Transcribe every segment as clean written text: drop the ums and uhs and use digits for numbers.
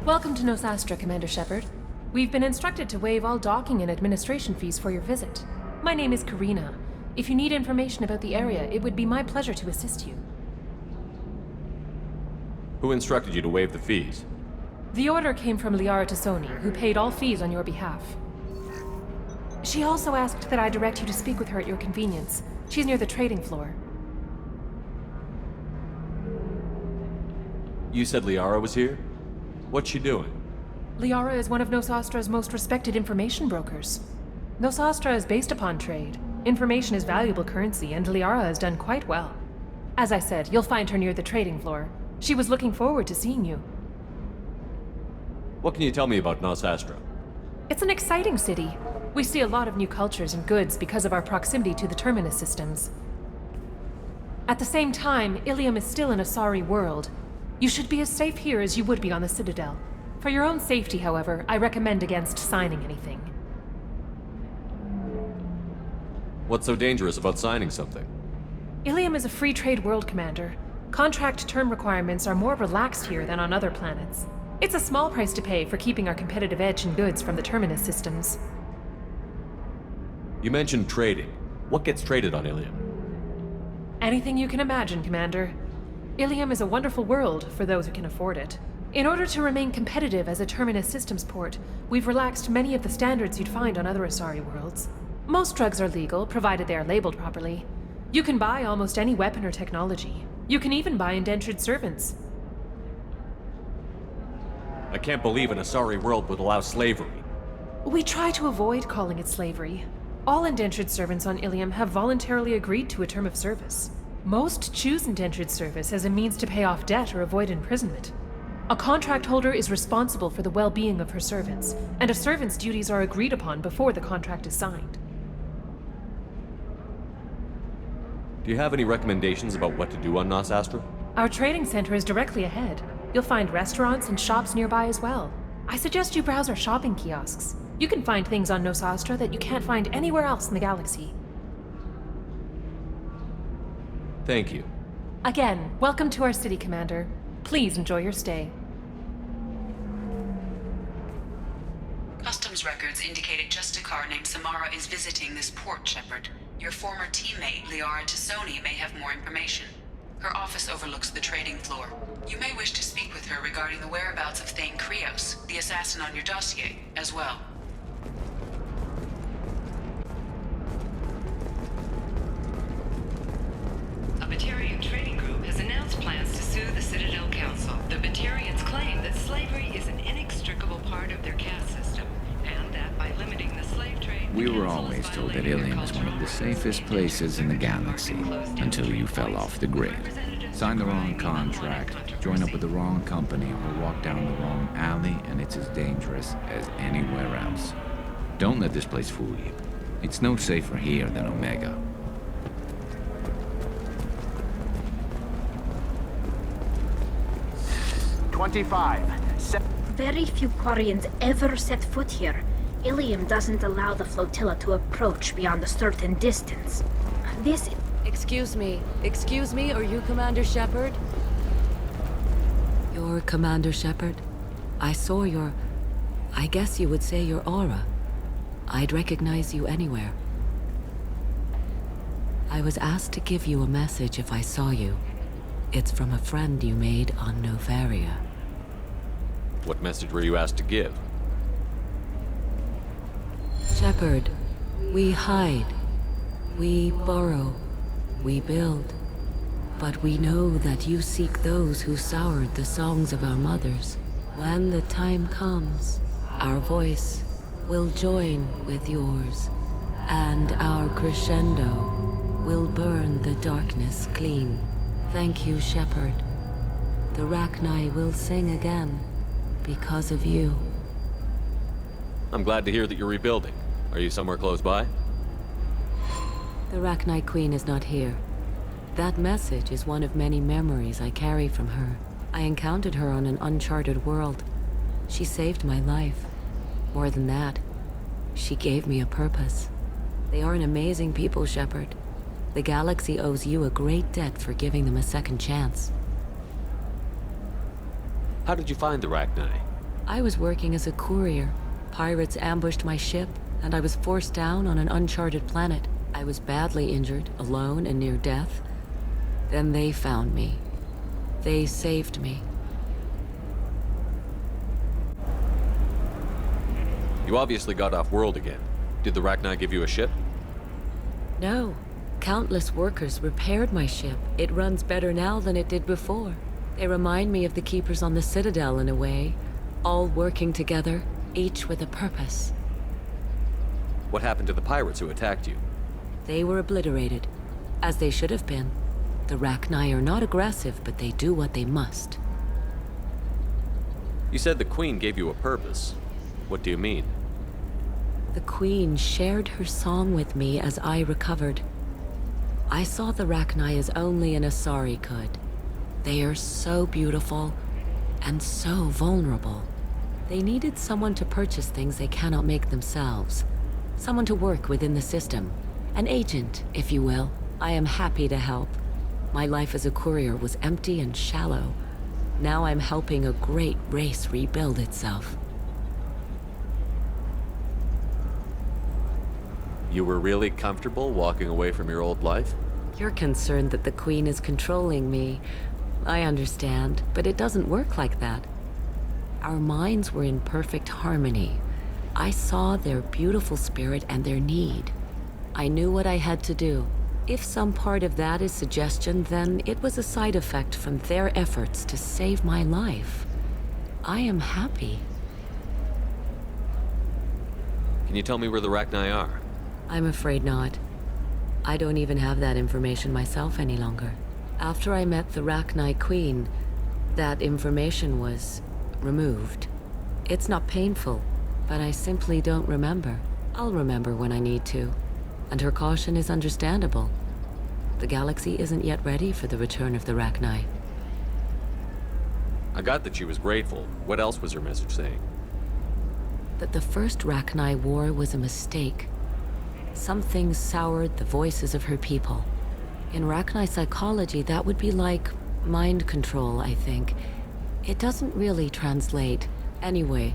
Welcome to Nosastra, Commander Shepard. We've been instructed to waive all docking and administration fees for your visit. My name is Karina. If you need information about the area, it would be my pleasure to assist you. Who instructed you to waive the fees? The order came from Liara Tassoni, who paid all fees on your behalf. She also asked that I direct you to speak with her at your convenience. She's near the trading floor. You said Liara was here? What's she doing? Liara is one of Nosastra's most respected information brokers. Nosastra is based upon trade. Information is valuable currency, and Liara has done quite well. As I said, you'll find her near the trading floor. She was looking forward to seeing you. What can you tell me about Nosastra? It's an exciting city. We see a lot of new cultures and goods because of our proximity to the Terminus systems. At the same time, Ilium is still an Asari world. You should be as safe here as you would be on the Citadel. For your own safety, however, I recommend against signing anything. What's so dangerous about signing something? Ilium is a free trade world, Commander. Contract term requirements are more relaxed here than on other planets. It's a small price to pay for keeping our competitive edge in goods from the Terminus systems. You mentioned trading. What gets traded on Ilium? Anything you can imagine, Commander. Ilium is a wonderful world for those who can afford it. In order to remain competitive as a Terminus systems port, we've relaxed many of the standards you'd find on other Asari worlds. Most drugs are legal, provided they are labeled properly. You can buy almost any weapon or technology. You can even buy indentured servants. I can't believe an Asari world would allow slavery. We try to avoid calling it slavery. All indentured servants on Ilium have voluntarily agreed to a term of service. Most choose indentured service as a means to pay off debt or avoid imprisonment. A contract holder is responsible for the well-being of her servants, and a servant's duties are agreed upon before the contract is signed. Do you have any recommendations about what to do on Nosastra? Our trading center is directly ahead. You'll find restaurants and shops nearby as well. I suggest you browse our shopping kiosks. You can find things on Nosastra that you can't find anywhere else in the galaxy. Thank you. Again, welcome to our city, Commander. Please enjoy your stay. Customs records indicated just a car named Samara is visiting this port, Shepard. Your former teammate, Liara Tassoni, may have more information. Her office overlooks the trading floor. You may wish to speak with her regarding the whereabouts of Thane Krios, the assassin on your dossier, as well. A Batarian trading group has announced plans to sue the Citadel Council. The Batarians claim that slavery is an inextricable part of their caste system, and that by limiting the slave trade... We were always told that Ilium is one of the safest places in the galaxy, until you fell off the grid. Sign the wrong contract, join up with the wrong company, or walk down the wrong alley, and it's as dangerous as anywhere else. Don't let this place fool you. It's no safer here than Omega. Very few Quarians ever set foot here. Ilium doesn't allow the flotilla to approach beyond a certain distance. This... Excuse me, are you Commander Shepard? You're Commander Shepard? I saw your... I guess you would say your aura. I'd recognize you anywhere. I was asked to give you a message if I saw you. It's from a friend you made on Novaria. What message were you asked to give? Shepard, we hide. We burrow. We build. But we know that you seek those who soured the songs of our mothers. When the time comes, our voice will join with yours, and our crescendo will burn the darkness clean. Thank you, Shepard. The Rachni will sing again because of you. I'm glad to hear that you're rebuilding. Are you somewhere close by? The Rachni Queen is not here. That message is one of many memories I carry from her. I encountered her on an uncharted world. She saved my life. More than that, she gave me a purpose. They are an amazing people, Shepard. The galaxy owes you a great debt for giving them a second chance. How did you find the Rachni? I was working as a courier. Pirates ambushed my ship, and I was forced down on an uncharted planet. I was badly injured, alone and near death. Then they found me. They saved me. You obviously got off world again. Did the Rachni give you a ship? No. Countless workers repaired my ship. It runs better now than it did before. They remind me of the Keepers on the Citadel in a way. All working together, each with a purpose. What happened to the pirates who attacked you? They were obliterated, as they should have been. The Rachni are not aggressive, but they do what they must. You said the Queen gave you a purpose. What do you mean? The Queen shared her song with me as I recovered. I saw the Rachni as only an Asari could. They are so beautiful and so vulnerable. They needed someone to purchase things they cannot make themselves. Someone to work within the system. An agent, if you will. I am happy to help. My life as a courier was empty and shallow. Now I'm helping a great race rebuild itself. You were really comfortable walking away from your old life? You're concerned that the Queen is controlling me. I understand, but it doesn't work like that. Our minds were in perfect harmony. I saw their beautiful spirit and their need. I knew what I had to do. If some part of that is suggestion, then it was a side effect from their efforts to save my life. I am happy. Can you tell me where the Rachni are? I'm afraid not. I don't even have that information myself any longer. After I met the Rachni Queen, that information was removed. It's not painful, but I simply don't remember. I'll remember when I need to. And her caution is understandable. The galaxy isn't yet ready for the return of the Rachni. I got that she was grateful. What else was her message saying? That the first Rachni war was a mistake. Something soured the voices of her people. In Rachni psychology, that would be like mind control, I think. It doesn't really translate. Anyway,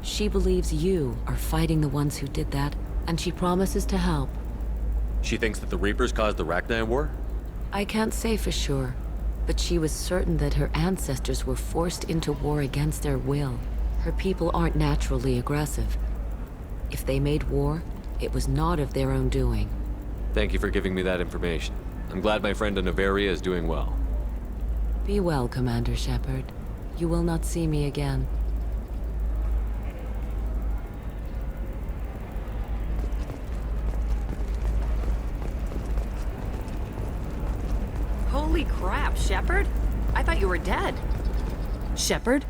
she believes you are fighting the ones who did that, and she promises to help. She thinks that the Reapers caused the Rachni war? I can't say for sure, but she was certain that her ancestors were forced into war against their will. Her people aren't naturally aggressive. If they made war, it was not of their own doing. Thank you for giving me that information. I'm glad my friend in Noveria is doing well. Be well, Commander Shepard. You will not see me again. Holy crap, Shepard? I thought you were dead. Shepard?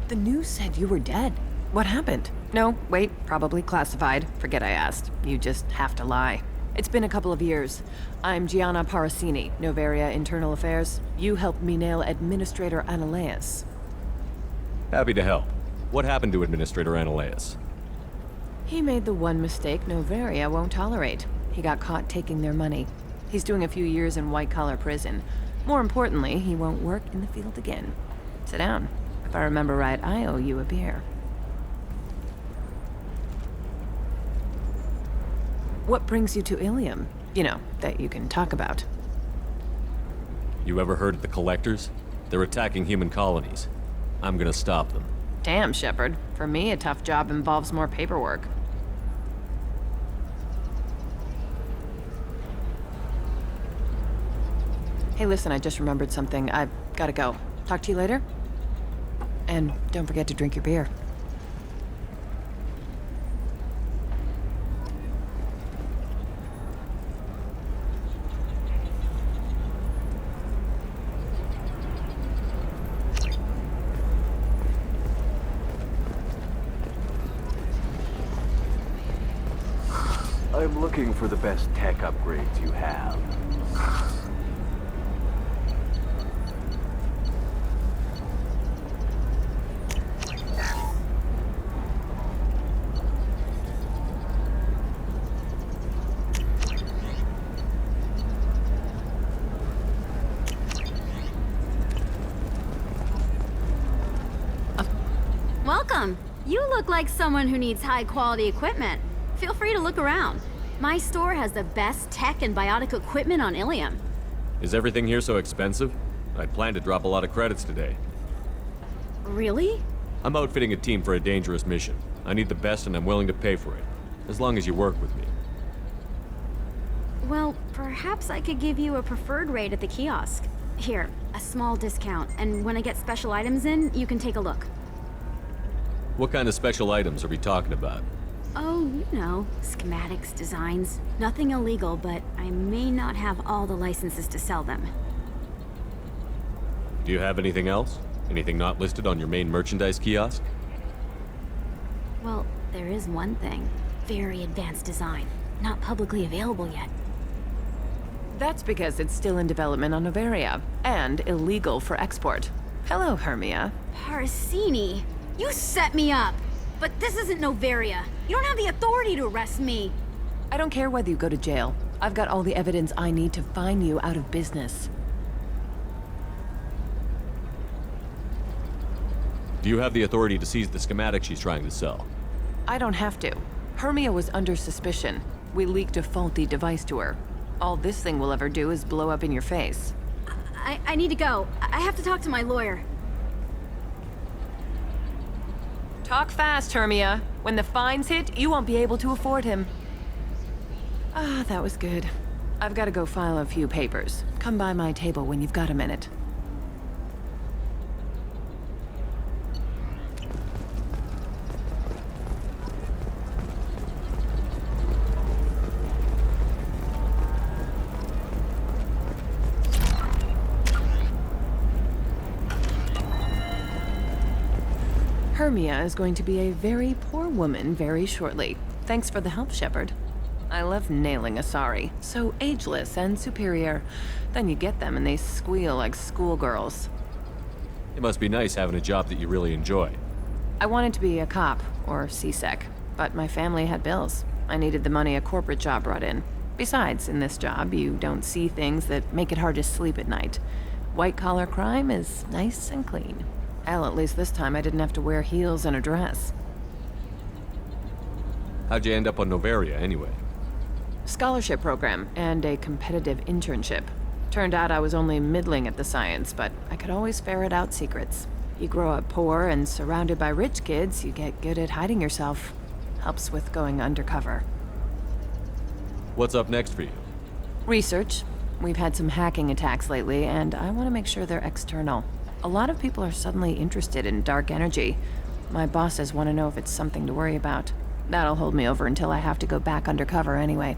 The news said you were dead. What happened? No, wait, probably classified. Forget I asked. You just have to lie. It's been a couple of years. I'm Gianna Parasini, Noveria Internal Affairs. You helped me nail Administrator Analeas. Happy to help. What happened to Administrator Analeas? He made the one mistake Noveria won't tolerate. He got caught taking their money. He's doing a few years in white-collar prison. More importantly, he won't work in the field again. Sit down. If I remember right, I owe you a beer. What brings you to Ilium? You know, that you can talk about. You ever heard of the Collectors? They're attacking human colonies. I'm gonna stop them. Damn, Shepard. For me, a tough job involves more paperwork. Hey, listen, I just remembered something. I've gotta go. Talk to you later? And don't forget to drink your beer. I'm looking for the best tech upgrades you have. Welcome. You look like someone who needs high-quality equipment. Feel free to look around. My store has the best tech and biotic equipment on Ilium. Is everything here so expensive? I'd planned to drop a lot of credits today. Really? I'm outfitting a team for a dangerous mission. I need the best and I'm willing to pay for it. As long as you work with me. Well, perhaps I could give you a preferred rate at the kiosk. Here, a small discount, and when I get special items in, you can take a look. What kind of special items are we talking about? Oh, you know, schematics, designs. Nothing illegal, but I may not have all the licenses to sell them. Do you have anything else? Anything not listed on your main merchandise kiosk? Well, there is one thing. Very advanced design. Not publicly available yet. That's because it's still in development on Novaria, and illegal for export. Hello, Hermia. Parsini, you set me up! But this isn't Novaria. You don't have the authority to arrest me. I don't care whether you go to jail. I've got all the evidence I need to find you out of business. Do you have the authority to seize the schematic she's trying to sell? I don't have to. Hermia was under suspicion. We leaked a faulty device to her. All this thing will ever do is blow up in your face. I need to go. I have to talk to my lawyer. Talk fast, Hermia. When the fines hit, you won't be able to afford him. Ah, that was good. I've got to go file a few papers. Come by my table when you've got a minute. Hermia is going to be a very poor woman very shortly. Thanks for the help, Shepard. I love nailing Asari. So ageless and superior. Then you get them and they squeal like schoolgirls. It must be nice having a job that you really enjoy. I wanted to be a cop, or CSEC, but my family had bills. I needed the money a corporate job brought in. Besides, in this job, you don't see things that make it hard to sleep at night. White-collar crime is nice and clean. Well, at least this time I didn't have to wear heels and a dress. How'd you end up on Novaria, anyway? Scholarship program and a competitive internship. Turned out I was only middling at the science, but I could always ferret out secrets. You grow up poor and surrounded by rich kids, you get good at hiding yourself. Helps with going undercover. What's up next for you? Research. We've had some hacking attacks lately, and I want to make sure they're external. A lot of people are suddenly interested in dark energy. My bosses want to know if it's something to worry about. That'll hold me over until I have to go back undercover anyway.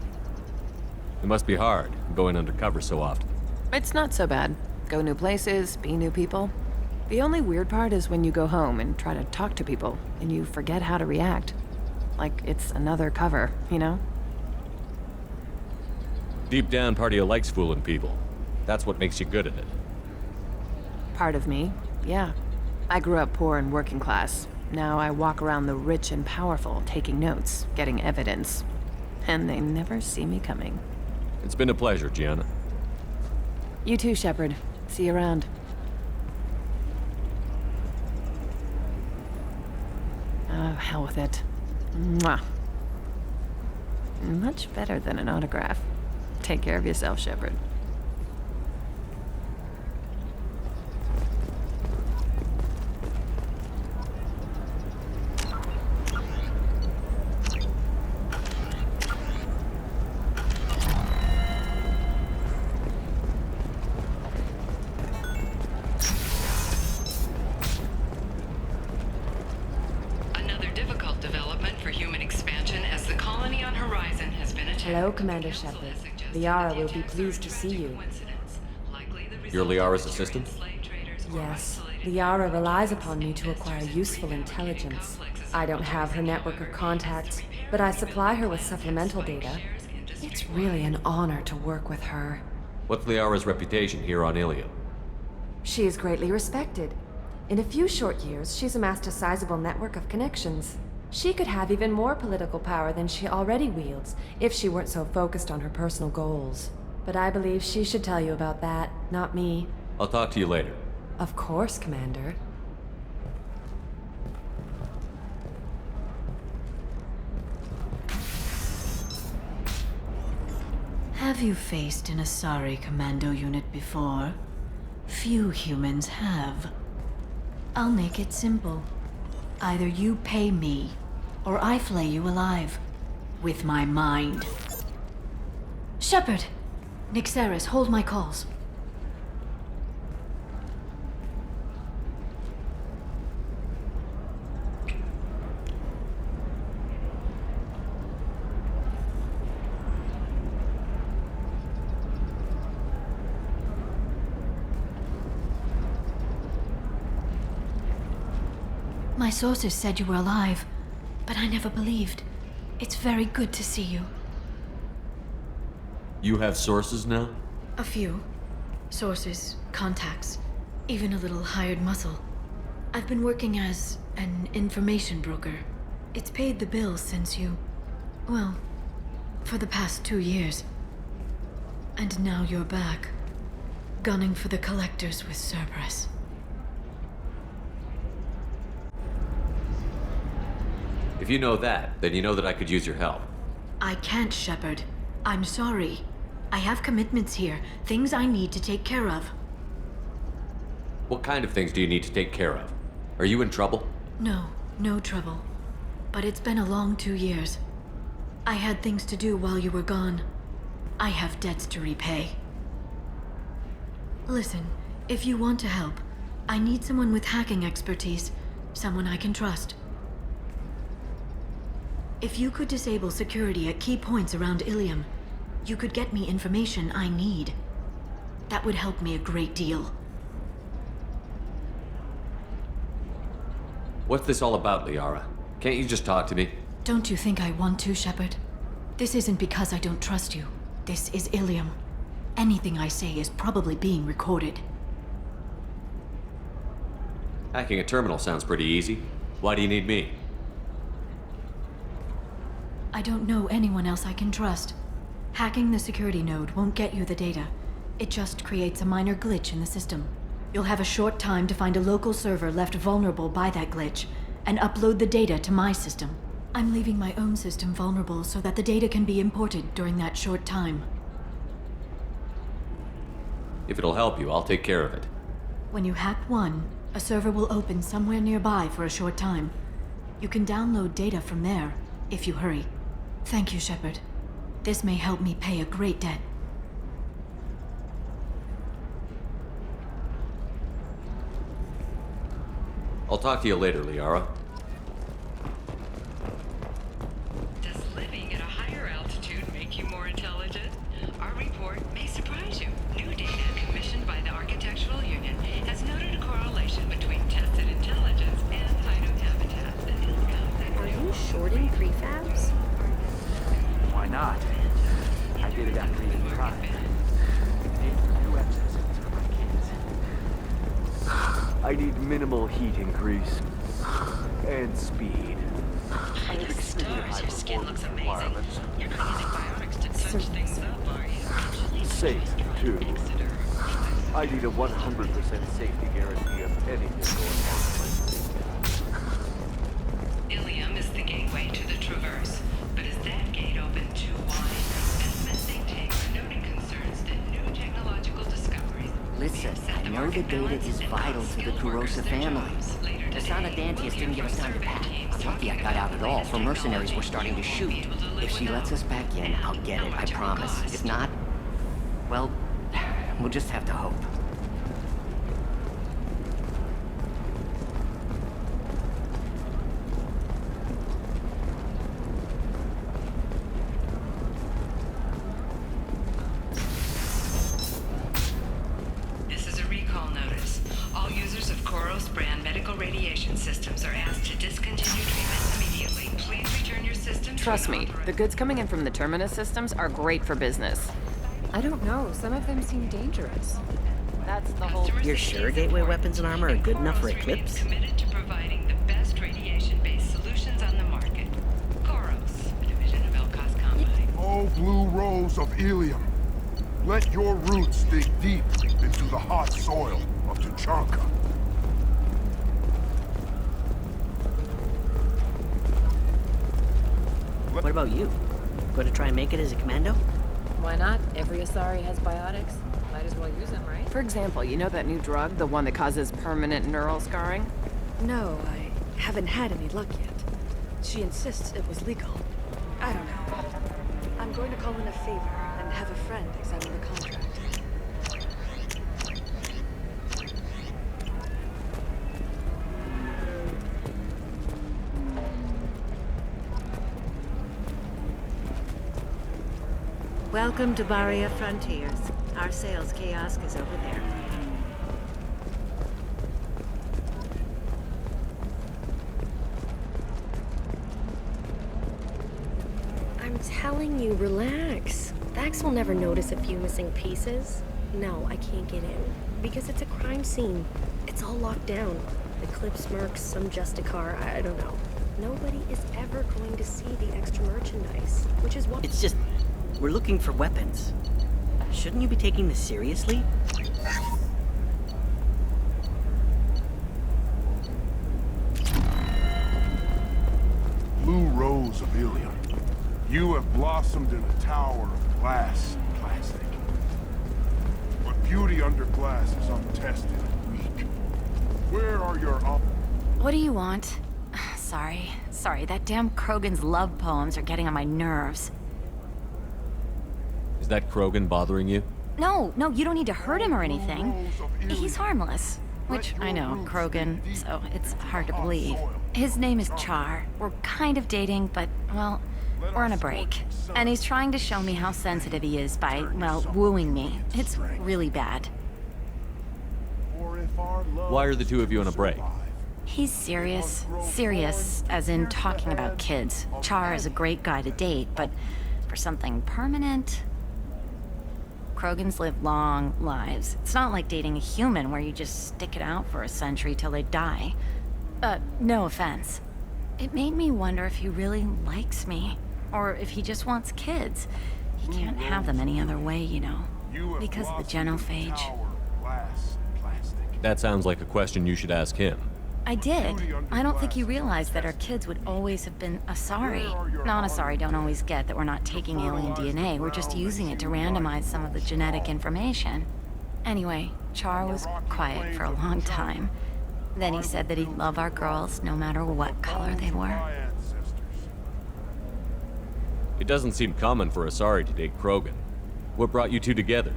It must be hard, going undercover so often. It's not so bad. Go new places, be new people. The only weird part is when you go home and try to talk to people, and you forget how to react. Like it's another cover, you know? Deep down, part of you likes fooling people. That's what makes you good at it. Part of me, yeah. I grew up poor and working class. Now I walk around the rich and powerful, taking notes, getting evidence. And they never see me coming. It's been a pleasure, Gianna. You too, Shepard. See you around. Oh, hell with it. Mwah. Much better than an autograph. Take care of yourself, Shepard. Hello, Commander Shepard. Liara will be pleased to see you. You're Liara's assistant? Yes. Liara relies upon me to acquire useful intelligence. I don't have her network of contacts, but I supply her with supplemental data. It's really an honor to work with her. What's Liara's reputation here on Ilium? She is greatly respected. In a few short years, she's amassed a sizable network of connections. She could have even more political power than she already wields if she weren't so focused on her personal goals. But I believe she should tell you about that, not me. I'll talk to you later. Of course, Commander. Have you faced an Asari commando unit before? Few humans have. I'll make it simple. Either you pay me, or I flay you alive. With my mind. Shepard! Nixeris, hold my calls. My sources said you were alive, but I never believed. It's very good to see you. You have sources now? A few. Sources, contacts, even a little hired muscle. I've been working as an information broker. It's paid the bills since you... well, for the past 2 years. And now you're back, gunning for the Collectors with Cerberus. If you know that, then you know that I could use your help. I can't, Shepard. I'm sorry. I have commitments here, things I need to take care of. What kind of things do you need to take care of? Are you in trouble? No, no trouble. But it's been a long 2 years. I had things to do while you were gone. I have debts to repay. Listen, if you want to help, I need someone with hacking expertise. Someone I can trust. If you could disable security at key points around Ilium, you could get me information I need. That would help me a great deal. What's this all about, Liara? Can't you just talk to me? Don't you think I want to, Shepard? This isn't because I don't trust you. This is Ilium. Anything I say is probably being recorded. Hacking a terminal sounds pretty easy. Why do you need me? I don't know anyone else I can trust. Hacking the security node won't get you the data. It just creates a minor glitch in the system. You'll have a short time to find a local server left vulnerable by that glitch, and upload the data to my system. I'm leaving my own system vulnerable so that the data can be imported during that short time. If it'll help you, I'll take care of it. When you hack one, a server will open somewhere nearby for a short time. You can download data from there, if you hurry. Thank you, Shepard. This may help me pay a great debt. I'll talk to you later, Liara. Does living at a higher altitude make you more intelligent? Our report may surprise you. New data commissioned by the Architectural Union has noted a correlation between tested intelligence and hideout habitats and Ilium. Are you shorting prefabs? Why not? I did it after eating pride. I need minimal heat increase. And speed. I have extremely high performance requirements. You're not using biotics to touch things up, are you? Safe, too. I need a 100% safety guarantee of anything going on. Ilium is the gateway to the Traverse, but is that gate open too wide? As methane tanks are noting concerns that new technological discoveries... Listen, I know the data is vital to the Kurosa family. The Sana Dantius didn't give us time to pack. I'm lucky I got out at all, for mercenaries were starting to shoot. If she lets us back in, I'll get it, I promise. If not, well, we'll just have to hope. This is a recall notice. All users of Koros brand medical radiation systems are asked to discontinue treatment immediately. Please return your system. Trust me, the goods coming in from the Terminus systems are great for business. I don't know. Some of them seem dangerous. That's the whole... You're sure gateway weapons and armor are good enough for Eclipse? Committed to providing the best radiation-based solutions on the market. Koros, a division of Elkos Combine. Oh, blue rose of Ilium. Let your roots dig deep into the hot soil of Tuchanka. What about you? Going to try and make it as a commando? Why not? Every Asari has biotics. Might as well use them, right? For example, you know that new drug, the one that causes permanent neural scarring? No, I haven't had any luck yet. She insists it was legal. I don't know. I'm going to call in a favor and have a friend examine the contract. Welcome to Barria Frontiers. Our sales kiosk is over there. I'm telling you, relax. Vax will never notice a few missing pieces. No, I can't get in. Because it's a crime scene. It's all locked down. The Eclipse mercs, some Justicar, I don't know. Nobody is ever going to see the extra merchandise, which is what— It's just, we're looking for weapons. Shouldn't you be taking this seriously? Blue Rose of Ilium. You have blossomed in a tower of glass and plastic. But beauty under glass is untested and weak. Where are your What do you want? Sorry, that damn Krogan's love poems are getting on my nerves. Is that Krogan bothering you? No, you don't need to hurt him or anything. He's harmless. Which, I know, Krogan, so it's hard to believe. His name is Char. We're kind of dating, but, well, we're on a break. And he's trying to show me how sensitive he is by, well, wooing me. It's really bad. Why are the two of you on a break? He's serious. Serious, as in talking about kids. Char is a great guy to date, but for something permanent... Krogans live long lives. It's not like dating a human where you just stick it out for a century till they die. No offense. It made me wonder if he really likes me, or if he just wants kids. He can't have them any other way, you know, because of the genophage. That sounds like a question you should ask him. I did. I don't think he realized that our kids would always have been Asari. Non-Asari don't always get that we're not taking alien DNA, we're just using it to randomize some of the genetic information. Anyway, Char was quiet for a long time. Then he said that he'd love our girls no matter what color they were. It doesn't seem common for Asari to date Krogan. What brought you two together?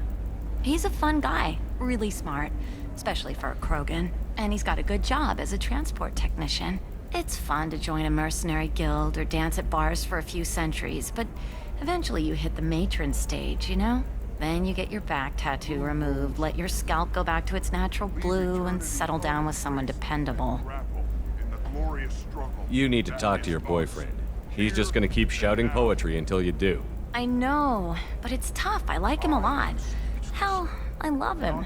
He's a fun guy, really smart, especially for a Krogan. And he's got a good job as a transport technician. It's fun to join a mercenary guild or dance at bars for a few centuries, but eventually you hit the matron stage, you know? Then you get your back tattoo removed, let your scalp go back to its natural blue, and settle down with someone dependable. You need to talk to your boyfriend. He's just gonna keep shouting poetry until you do. I know, but it's tough. I like him a lot. Hell, I love him.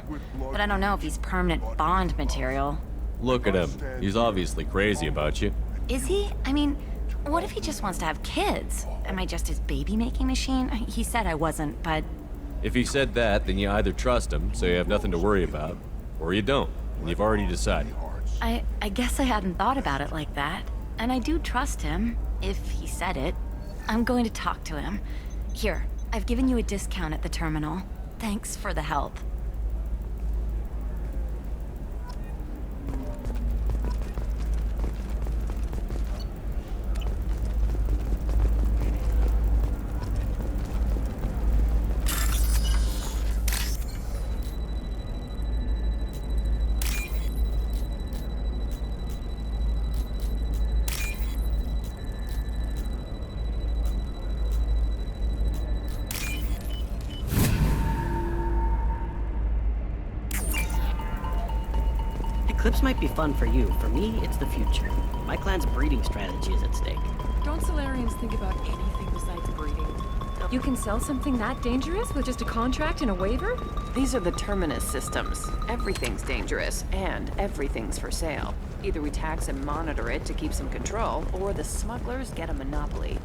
But I don't know if he's permanent Bond material. Look at him. He's obviously crazy about you. Is he? I mean, what if he just wants to have kids? Am I just his baby-making machine? He said I wasn't, but... If he said that, then you either trust him, so you have nothing to worry about, or you don't, and you've already decided. I guess I hadn't thought about it like that. And I do trust him, if he said it. I'm going to talk to him. Here, I've given you a discount at the terminal. Thanks for the help. Eclipse might be fun for you. For me, it's the future. My clan's breeding strategy is at stake. Don't Solarians think about anything besides breeding? You can sell something that dangerous with just a contract and a waiver? These are the Terminus systems. Everything's dangerous, and everything's for sale. Either we tax and monitor it to keep some control, or the smugglers get a monopoly.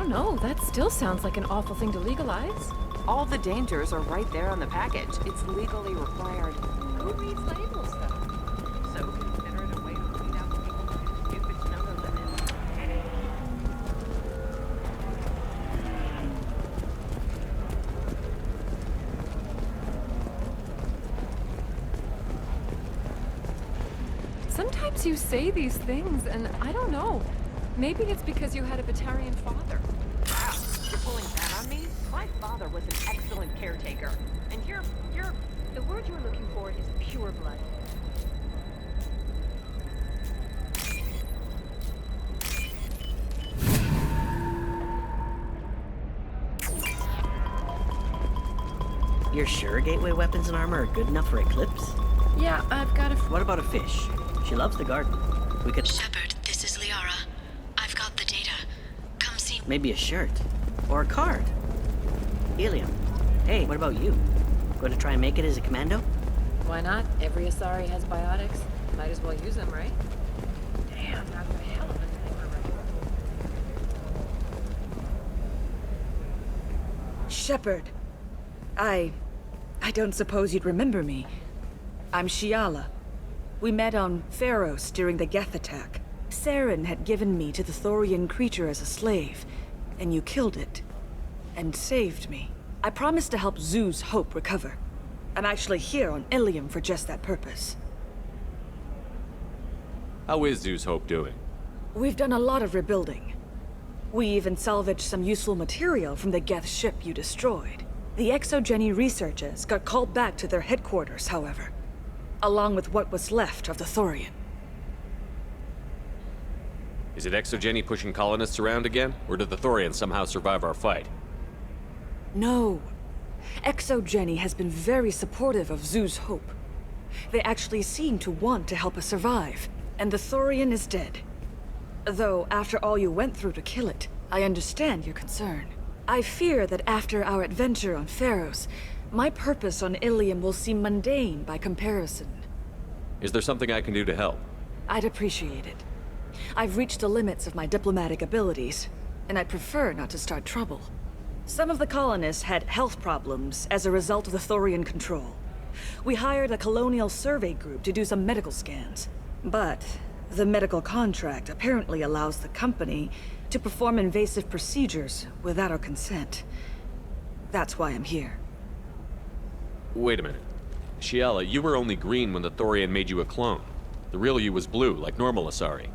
don't know. That still sounds like an awful thing to legalize. All the dangers are right there on the package. It's legally required. Who reads labels, though? So consider it a way to weed out people who do stupid to know the limits. Sometimes you say these things, and I don't know. Maybe it's because you had a Batarian father. Wow, you're pulling that on me? My father was an excellent caretaker. And you're... The word you're looking for is pure blood. You're sure gateway weapons and armor are good enough for Eclipse? Yeah, I've got a... What about a fish? She loves the garden. We could... Shepard, this is Liara. I've got the data. Come see... Maybe a shirt. Or a card. Ilium. Hey, what about you? Going to try and make it as a commando? Why not? Every Asari has biotics. Might as well use them, right? Damn, that's a hell of a timer. Shepard. I don't suppose you'd remember me. I'm Shiala. We met on Pharos during the Geth attack. Saren had given me to the Thorian creature as a slave, and you killed it. And saved me. I promised to help Zeus Hope recover. I'm actually here on Ilium for just that purpose. How is Zeus Hope doing? We've done a lot of rebuilding. We even salvaged some useful material from the Geth ship you destroyed. The Exogeny researchers got called back to their headquarters, however, along with what was left of the Thorian. Is it Exogeny pushing colonists around again? Or did the Thorians somehow survive our fight? No. Exogeny has been very supportive of Zeus Hope. They actually seem to want to help us survive, and the Thorian is dead. Though, after all you went through to kill it, I understand your concern. I fear that after our adventure on Pharos, my purpose on Ilium will seem mundane by comparison. Is there something I can do to help? I'd appreciate it. I've reached the limits of my diplomatic abilities, and I'd prefer not to start trouble. Some of the colonists had health problems as a result of the Thorian control. We hired a colonial survey group to do some medical scans. But the medical contract apparently allows the company to perform invasive procedures without our consent. That's why I'm here. Wait a minute. Shiala, you were only green when the Thorian made you a clone. The real you was blue, like normal Asari.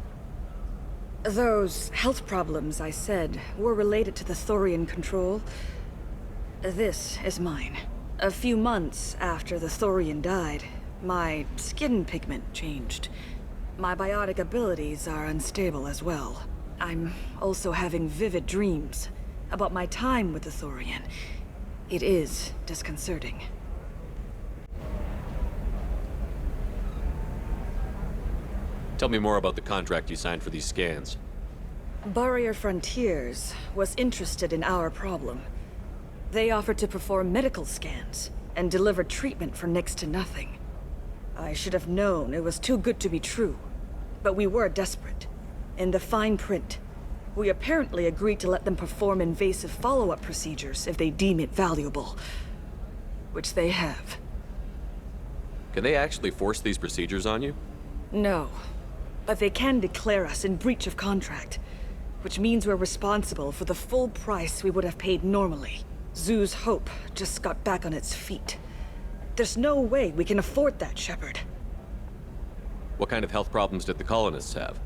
Those health problems I said were related to the Thorian control. This is mine. A few months after the Thorian died, my skin pigment changed. My biotic abilities are unstable as well. I'm also having vivid dreams about my time with the Thorian. It is disconcerting. Tell me more about the contract you signed for these scans. Barrier Frontiers was interested in our problem. They offered to perform medical scans and deliver treatment for next to nothing. I should have known it was too good to be true, but we were desperate. In the fine print, we apparently agreed to let them perform invasive follow-up procedures if they deem it valuable. Which they have. Can they actually force these procedures on you? No, but they can declare us in breach of contract, which means we're responsible for the full price we would have paid normally. Zeus Hope just got back on its feet. There's no way we can afford that, Shepard. What kind of health problems did the colonists have?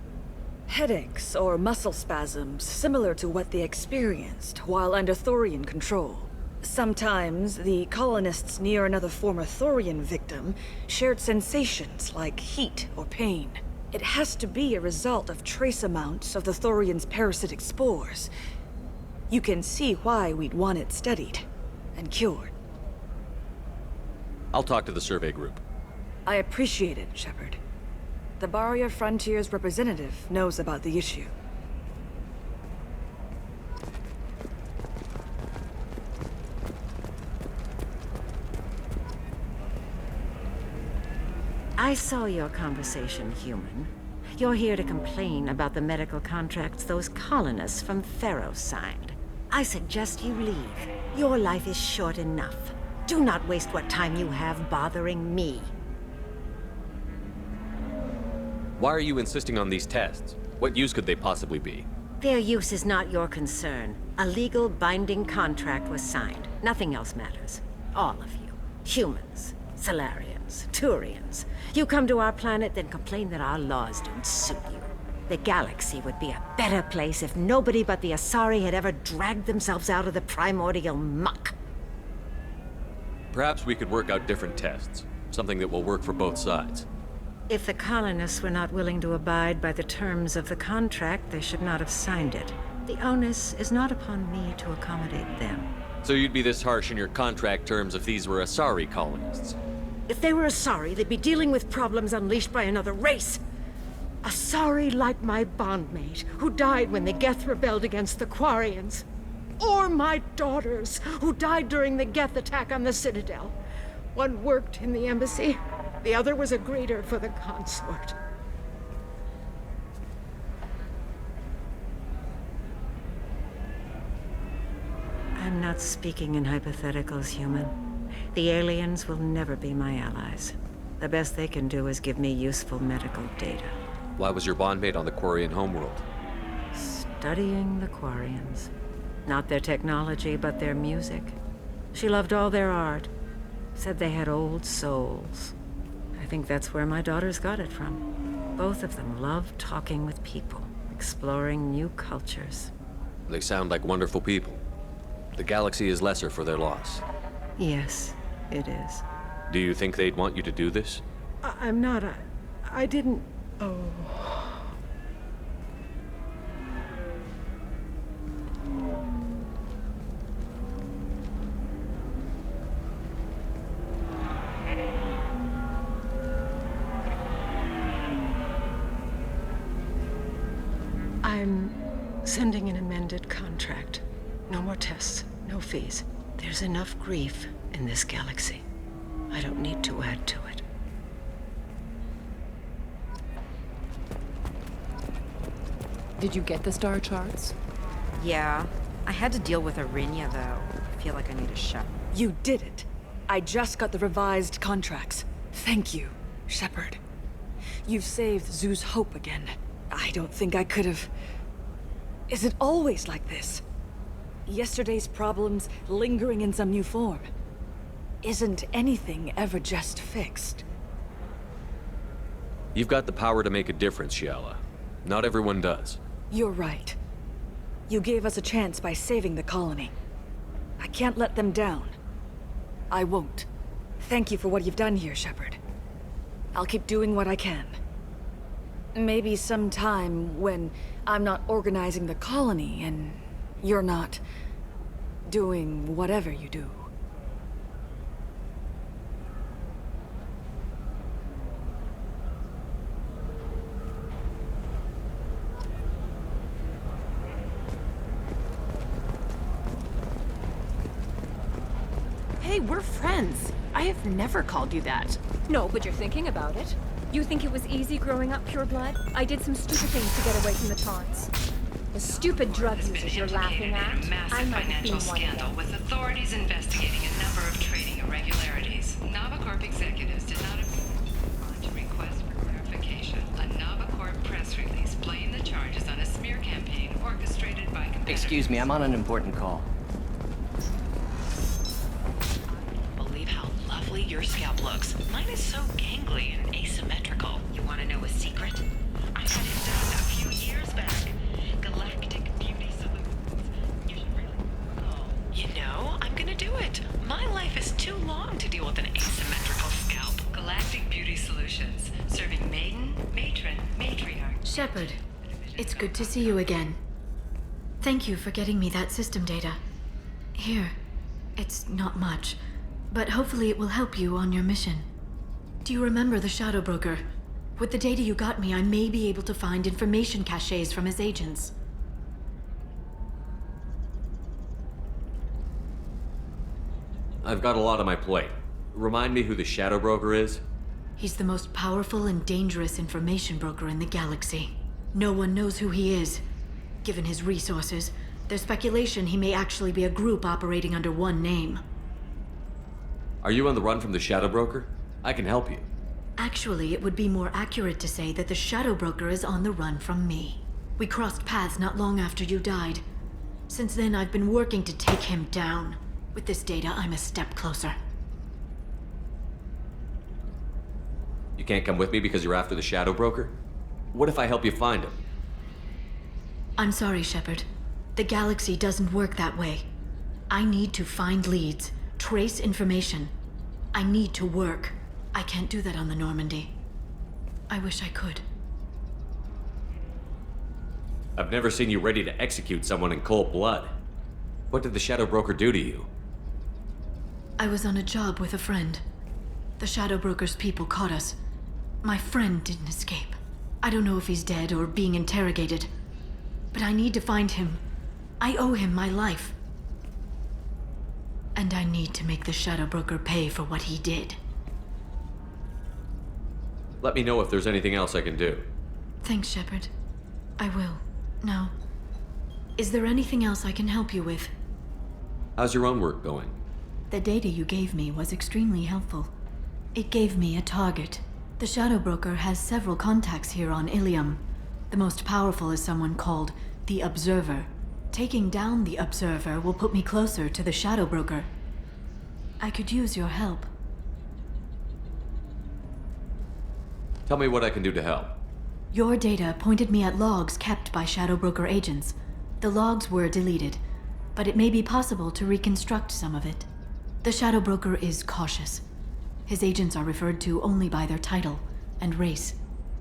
Headaches or muscle spasms similar to what they experienced while under Thorian control. Sometimes the colonists near another former Thorian victim shared sensations like heat or pain. It has to be a result of trace amounts of the Thorian's parasitic spores. You can see why we'd want it studied and cured. I'll talk to the survey group. I appreciate it, Shepard. The Barrier Frontiers representative knows about the issue. I saw your conversation, human. You're here to complain about the medical contracts those colonists from Pharos signed. I suggest you leave. Your life is short enough. Do not waste what time you have bothering me. Why are you insisting on these tests? What use could they possibly be? Their use is not your concern. A legal, binding contract was signed. Nothing else matters. All of you. Humans, Solarians, Turians. You come to our planet, then complain that our laws don't suit you. The galaxy would be a better place if nobody but the Asari had ever dragged themselves out of the primordial muck. Perhaps we could work out different tests. Something that will work for both sides. If the colonists were not willing to abide by the terms of the contract, they should not have signed it. The onus is not upon me to accommodate them. So you'd be this harsh in your contract terms if these were Asari colonists? If they were Asari, they'd be dealing with problems unleashed by another race. Asari like my bondmate, who died when the Geth rebelled against the Quarians. Or my daughters, who died during the Geth attack on the Citadel. One worked in the embassy. The other was a greeter for the consort. I'm not speaking in hypotheticals, human. The aliens will never be my allies. The best they can do is give me useful medical data. Why was your bondmate on the Quarian homeworld? Studying the Quarians. Not their technology, but their music. She loved all their art. Said they had old souls. I think that's where my daughters got it from. Both of them love talking with people, exploring new cultures. They sound like wonderful people. The galaxy is lesser for their loss. Yes, it is. Do you think they'd want you to do this? I'm not. I didn't. Oh. I'm sending an amended contract. No more tests, no fees. There's enough grief in this galaxy. I don't need to add to it. Did you get the star charts? Yeah. I had to deal with Arinya, though. I feel like I need a shot. You did it. I just got the revised contracts. Thank you, Shepard. You've saved Zoo's hope again. I don't think I could have... Is it always like this? Yesterday's problems lingering in some new form. Isn't anything ever just fixed? You've got the power to make a difference, Shiala. Not everyone does. You're right. You gave us a chance by saving the colony. I can't let them down. I won't. Thank you for what you've done here, Shepard. I'll keep doing what I can. Maybe sometime when I'm not organizing the colony and you're not doing whatever you do. Hey, we're friends. I have never called you that. No, but you're thinking about it. You think it was easy growing up pure blood? I did some stupid things to get away from the taunts. The stupid drug users you're laughing at, I might have been one of them. With authorities investigating a number of trading irregularities. Navacorp executives did not respond to requests for clarification. A Navacorp press release blamed the charges on a smear campaign orchestrated by competitors. Excuse me, I'm on an important call. Believe how lovely your scalp looks. Mine is so gangly and asymmetrical. You want to know a secret? I had it done a few years back. Galactic Beauty Solutions. You should really... Oh, you know, I'm gonna do it. My life is too long to deal with an asymmetrical scalp. Galactic Beauty Solutions, serving maiden, matron, matriarch. Shepard, it's good to see you again. Thank you for getting me that system data. Here, it's not much, but hopefully it will help you on your mission. Do you remember the Shadow Broker? With the data you got me, I may be able to find information caches from his agents. I've got a lot on my plate. Remind me who the Shadow Broker is? He's the most powerful and dangerous information broker in the galaxy. No one knows who he is, given his resources, There's speculation he may actually be a group operating under one name. Are you on the run from the Shadow Broker? I can help you. Actually, it would be more accurate to say that the Shadow Broker is on the run from me. We crossed paths not long after you died. Since then, I've been working to take him down. With this data, I'm a step closer. You can't come with me because you're after the Shadow Broker? What if I help you find him? I'm sorry, Shepard. The galaxy doesn't work that way. I need to find leads, trace information. I need to work. I can't do that on the Normandy. I wish I could. I've never seen you ready to execute someone in cold blood. What did the Shadow Broker do to you? I was on a job with a friend. The Shadow Broker's people caught us. My friend didn't escape. I don't know if he's dead or being interrogated. But I need to find him. I owe him my life. And I need to make the Shadow Broker pay for what he did. Let me know if there's anything else I can do. Thanks, Shepard. I will. Now, is there anything else I can help you with? How's your own work going? The data you gave me was extremely helpful. It gave me a target. The Shadow Broker has several contacts here on Ilium. The most powerful is someone called the Observer. Taking down the Observer will put me closer to the Shadow Broker. I could use your help. Tell me what I can do to help. Your data pointed me at logs kept by Shadow Broker agents. The logs were deleted, but it may be possible to reconstruct some of it. The Shadow Broker is cautious. His agents are referred to only by their title and race.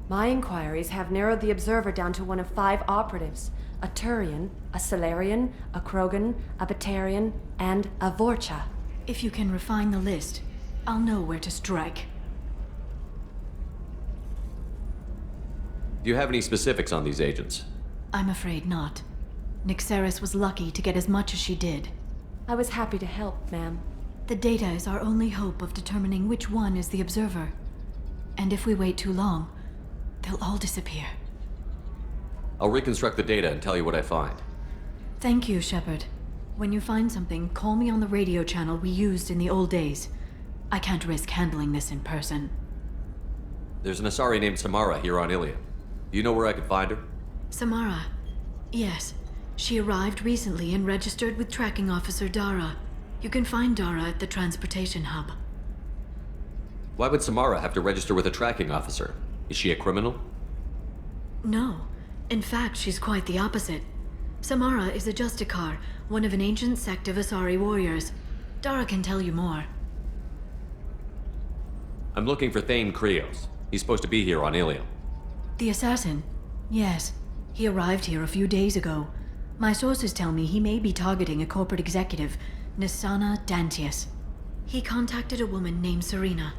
My inquiries have narrowed the Observer down to one of 5 operatives. A Turian, a Salarian, a Krogan, a Batarian, and a Vorcha. If you can refine the list, I'll know where to strike. Do you have any specifics on these agents? I'm afraid not. Nyxeris was lucky to get as much as she did. I was happy to help, ma'am. The data is our only hope of determining which one is the Observer. And if we wait too long, they'll all disappear. I'll reconstruct the data and tell you what I find. Thank you, Shepard. When you find something, call me on the radio channel we used in the old days. I can't risk handling this in person. There's an Asari named Samara here on Ilium. Do you know where I could find her? Samara. Yes. She arrived recently and registered with Tracking Officer Dara. You can find Dara at the transportation hub. Why would Samara have to register with a tracking officer? Is she a criminal? No. In fact, she's quite the opposite. Samara is a Justicar, one of an ancient sect of Asari warriors. Dara can tell you more. I'm looking for Thane Krios. He's supposed to be here on Ilium. The assassin? Yes. He arrived here a few days ago. My sources tell me he may be targeting a corporate executive, Nisana Dantius. He contacted a woman named Serena.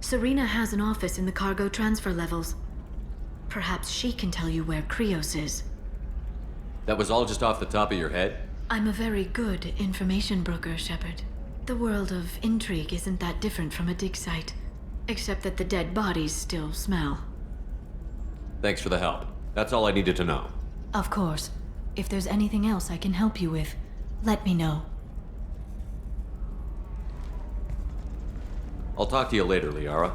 Serena has an office in the cargo transfer levels. Perhaps she can tell you where Krios is. That was all just off the top of your head? I'm a very good information broker, Shepard. The world of intrigue isn't that different from a dig site, except that the dead bodies still smell. Thanks for the help. That's all I needed to know. Of course. If there's anything else I can help you with, let me know. I'll talk to you later, Liara.